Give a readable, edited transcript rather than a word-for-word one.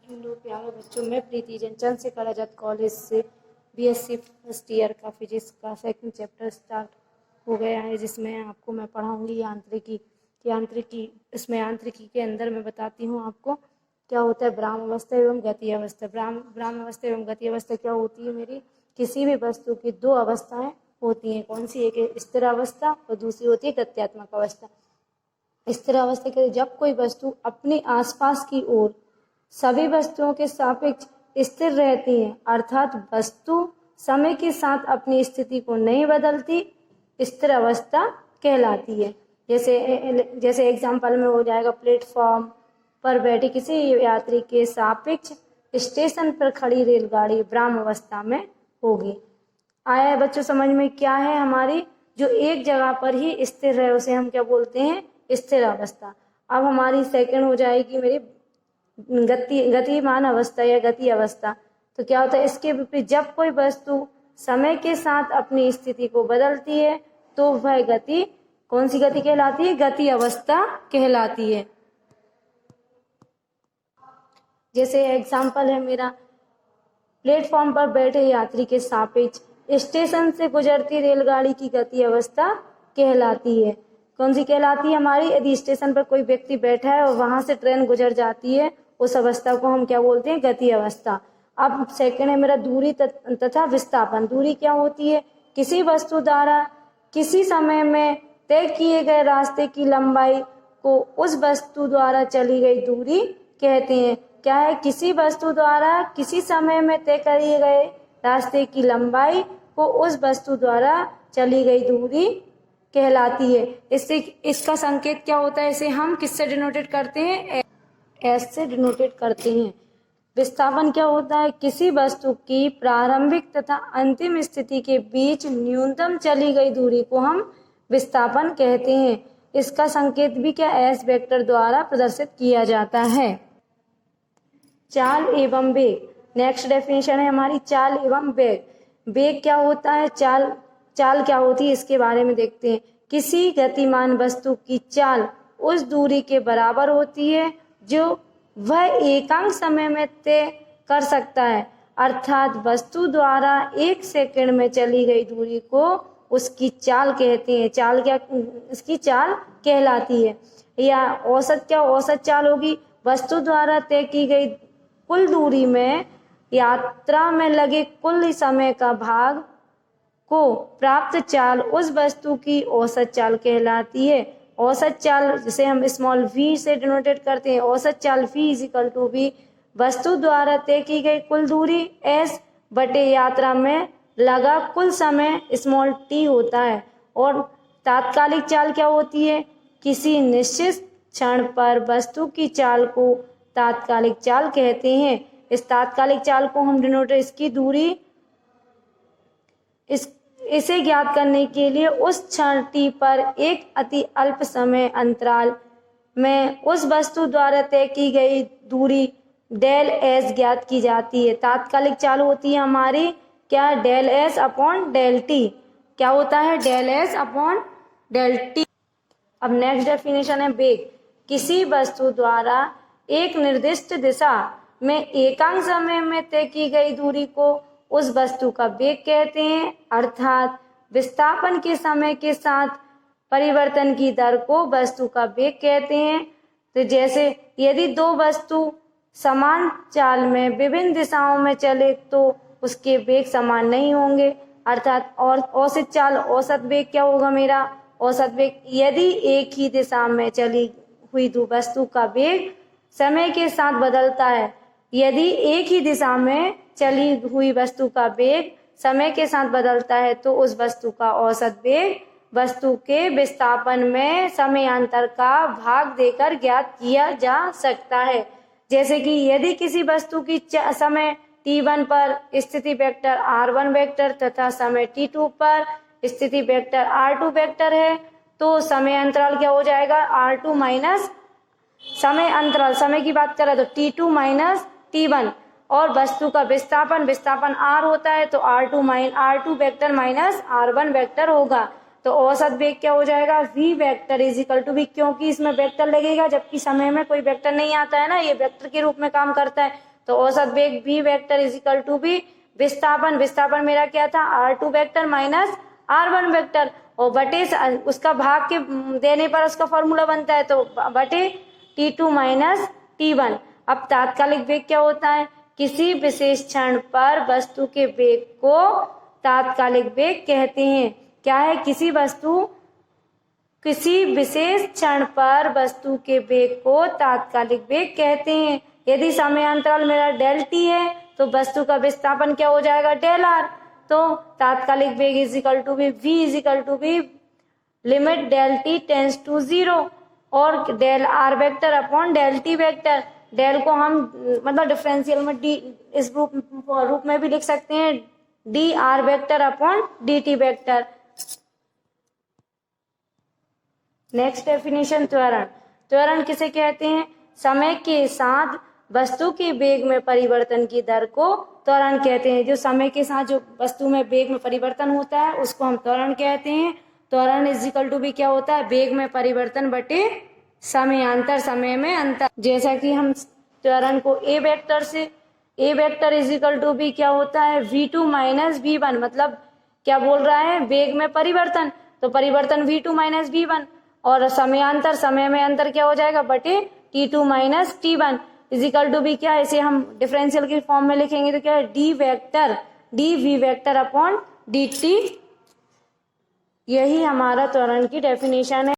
Hello प्यारे बच्चों, मैं प्रीति जैन चंद्रशेखर आजाद कॉलेज से बीएससी फर्स्ट ईयर का फिजिक्स का सेकंड चैप्टर स्टार्ट हो गया है, जिसमें आपको मैं पढ़ाऊंगी यांत्रिकी। इसमें यांत्रिकी के अंदर मैं बताती हूँ आपको क्या होता है ब्राह्म अवस्था एवं गति अवस्था। ब्राह्म अवस्था एवं गति अवस्था क्या होती है मेरी? किसी भी वस्तु की दो अवस्थाएं होती हैं। कौन सी? एक स्थिर अवस्था और दूसरी होती है गत्यात्मक अवस्था। स्थिर अवस्था के जब कोई वस्तु अपने आसपास की ओर सभी वस्तुओं के सापेक्ष स्थिर रहती है, अर्थात वस्तु समय के साथ अपनी स्थिति को नहीं बदलती, स्थिर अवस्था कहलाती है। जैसे एग्जाम्पल में हो जाएगा, प्लेटफॉर्म पर बैठे किसी यात्री के सापेक्ष स्टेशन पर खड़ी रेलगाड़ी ब्राह्म अवस्था में होगी। आया है बच्चों समझ में? क्या है हमारी जो एक जगह पर ही स्थिर है उसे हम क्या बोलते हैं? स्थिर अवस्था। अब हमारी सेकंड हो जाएगी मेरी गतिमान अवस्था या गति अवस्था। तो क्या होता है इसके विपरीत? जब कोई वस्तु समय के साथ अपनी स्थिति को बदलती है तो वह गति कौन सी गति कहलाती है? गति अवस्था कहलाती है। जैसे एग्जाम्पल है मेरा, प्लेटफॉर्म पर बैठे यात्री के सापेक्ष स्टेशन से गुजरती रेलगाड़ी की गति अवस्था कहलाती है। कौन सी कहलाती है हमारी? यदि स्टेशन पर कोई व्यक्ति बैठा है और वहां से ट्रेन गुजर जाती है, उस अवस्था को हम क्या बोलते हैं? गति अवस्था। अब सेकंड है मेरा दूरी तथा विस्थापन। दूरी क्या होती है? किसी वस्तु द्वारा किसी समय में तय किए गए रास्ते की लंबाई को उस वस्तु द्वारा चली गई दूरी कहते हैं। क्या है? किसी वस्तु द्वारा किसी समय में तय किए गए रास्ते की लंबाई को उस वस्तु द्वारा चली गई दूरी कहलाती है। इसका संकेत क्या होता है? इसे हम किससे डिनोटेट करते हैं? एस से डिनोटेट करते हैं। विस्थापन क्या होता है? किसी वस्तु की प्रारंभिक तथा अंतिम स्थिति के बीच न्यूनतम चली गई दूरी को हम विस्थापन कहते हैं। इसका संकेत भी क्या एस वेक्टर द्वारा प्रदर्शित किया जाता है। चाल एवं वेग। नेक्स्ट डेफिनेशन है हमारी चाल एवं वेग। वेग क्या होता है? चाल क्या होती है इसके बारे में देखते हैं। किसी गतिमान वस्तु की चाल उस दूरी के बराबर होती है जो वह एकांक समय में तय कर सकता है, अर्थात वस्तु द्वारा एक सेकंड में चली गई दूरी को उसकी चाल कहते हैं। चाल क्या? इसकी चाल कहलाती है। या औसत क्या? औसत चाल होगी वस्तु द्वारा तय की गई कुल दूरी में यात्रा में लगे कुल समय का भाग को प्राप्त चाल उस वस्तु की औसत चाल कहलाती है। औसत चाल जिसे हम स्मॉल v से डिनोटेट करते हैं। औसत चाल v इजिकल टू v वस्तु द्वारा तय की गई कुल दूरी s बटे यात्रा में लगा कुल समय स्मॉल t होता है। और तात्कालिक चाल क्या होती है? किसी निश्चित क्षण पर वस्तु की चाल को तात्कालिक चाल कहते हैं। इस तात्कालिक चाल को हम डिनोटेट इसकी दूरी इसे ज्ञात करने के लिए उस क्षण t पर एक अति अल्प समय अंतराल में उस वस्तु द्वारा तय की गई दूरी डेल s ज्ञात की जाती है। तात्कालिक चाल होती है हमारी क्या? Del s upon del t। क्या होता है? Del s upon del t। अब नेक्स्ट डेफिनेशन है वेग। किसी वस्तु द्वारा एक निर्दिष्ट दिशा में एकांक समय में तय की गई दूरी को उस वस्तु का वेग कहते हैं, अर्थात विस्थापन के समय के साथ परिवर्तन की दर को वस्तु का वेग कहते हैं। तो जैसे यदि दो वस्तु समान चाल में विभिन्न दिशाओं में चले तो उसके वेग समान नहीं होंगे, अर्थात और औसत चाल औसत वेग क्या होगा मेरा? औसत वेग यदि एक ही दिशा में चली हुई दो वस्तु का वेग समय के साथ बदलता है। यदि एक ही दिशा में चली हुई वस्तु का वेग समय के साथ बदलता है तो उस वस्तु का औसत वेग वस्तु के विस्थापन में समयांतर का भाग देकर ज्ञात किया जा सकता है। जैसे कि यदि किसी वस्तु की समय t1 पर स्थिति वेक्टर r1 वेक्टर तथा समय t2 पर स्थिति वेक्टर r2 वेक्टर है तो समय अंतराल क्या हो जाएगा? r2 माइनस समय अंतराल, समय की बात करें तो t2 माइनस t1, और वस्तु का विस्थापन r होता है तो r2 vector minus r1 vector होगा। तो औसत वेग क्या हो जाएगा? v vector equal to v, क्योंकि इसमें वेक्टर लगेगा जबकि समय में कोई वेक्टर नहीं आता है ना, ये वेक्टर के रूप में काम करता है। तो औसत वेग v vector is equal to v, विस्थापन मेरा क्या था r2 vector minus r1 vector, और बटे उसका भाग के देने पर उसका फॉर्मूला बनता है, तो बटे t2 माइनस t1। अब तात्कालिक वेग क्या होता है, किसी विशेष क्षण पर वस्तु के वेग को तात्कालिक वेग कहते हैं। क्या है, किसी विशेष क्षण पर वस्तु के वेग को तात्कालिक वेग कहते हैं। यदि समयांतराल मेरा डेल टी है तो वस्तु का विस्थापन क्या हो जाएगा, डेल आर। तो तात्कालिक वेग is equal to v, v is equal to v limit del t tends to 0 और del r vector upon del t vector. Del को हम मतलब डिफरेंशियल में डी इस रूप में भी लिख सकते हैं, D R vector upon D T vector. Next definition, त्वरण किसे कहते हैं, समय के साथ वस्तु के वेग में परिवर्तन की दर को त्वरण कहते हैं। जो समय के साथ जो वस्तु में वेग में परिवर्तन होता है उसको हम त्वरण कहते हैं। त्वरण इज इक्वल टू भी क्या होता है, वेग में परिवर्तन बटे समयांतर, समय में अंतर। जैसा कि हम त्वरण को ए वेक्टर इज इक्वल टू भी क्या होता है, v2 माइनस v1, मतलब क्या बोल रहा है, वेग में परिवर्तन, तो परिवर्तन v2 माइनस v1, और समयांतर, समय में अंतर क्या हो जाएगा, बटे t2 minus t1 is equal to भी क्या है, इसे हम डिफरेंशियल की फॉर्म में लिखेंगे तो क्या है, d v vector upon dt। यही हमारा त्वरण की डेफिनेशन है।